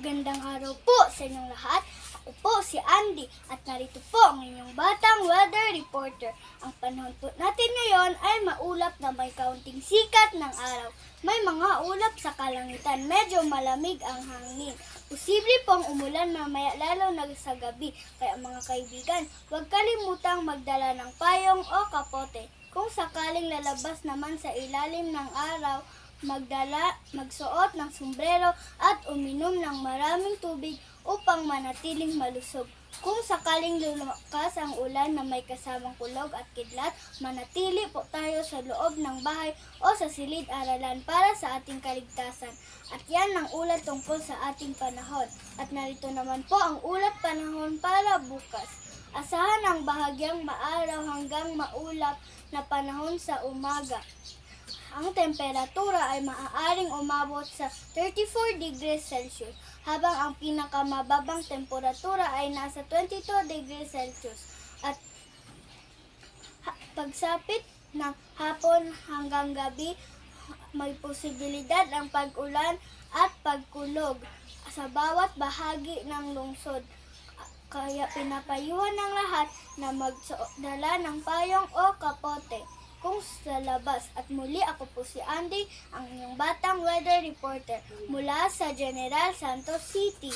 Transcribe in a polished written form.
Magandang araw po sa inyong lahat. Ako po si Andy at narito po ang inyong batang weather reporter. Ang panahon po natin ngayon ay maulap na may kaunting sikat ng araw. May mga ulap sa kalangitan, medyo malamig ang hangin. Posible pong umulan mamaya lalo na sa gabi. Kaya mga kaibigan, huwag kalimutang magdala ng payong o kapote. Kung sakaling lalabas naman sa ilalim ng araw, magsuot ng sombrero at uminom ng maraming tubig upang manatiling malusog. Kung sakaling lumakas ang ulan na may kasamang kulog at kidlat, manatili po tayo sa loob ng bahay o sa silid-aralan para sa ating kaligtasan. At yan ang ulat tungkol sa ating panahon. At narito naman po ang ulat panahon para bukas. Asahan ang bahagyang maaraw hanggang maulap na panahon sa umaga. Ang temperatura ay maaaring umabot sa 34 degrees Celsius, habang ang pinakamababang temperatura ay nasa 22 degrees Celsius. At pagsapit ng hapon hanggang gabi, may posibilidad ang pag-ulan at pagkulog sa bawat bahagi ng lungsod. Kaya pinapayuhan ng lahat na magdala ng payong o kapote kung sa labas. At muli ako po si Andy, ang inyong batang weather reporter mula sa General Santos City.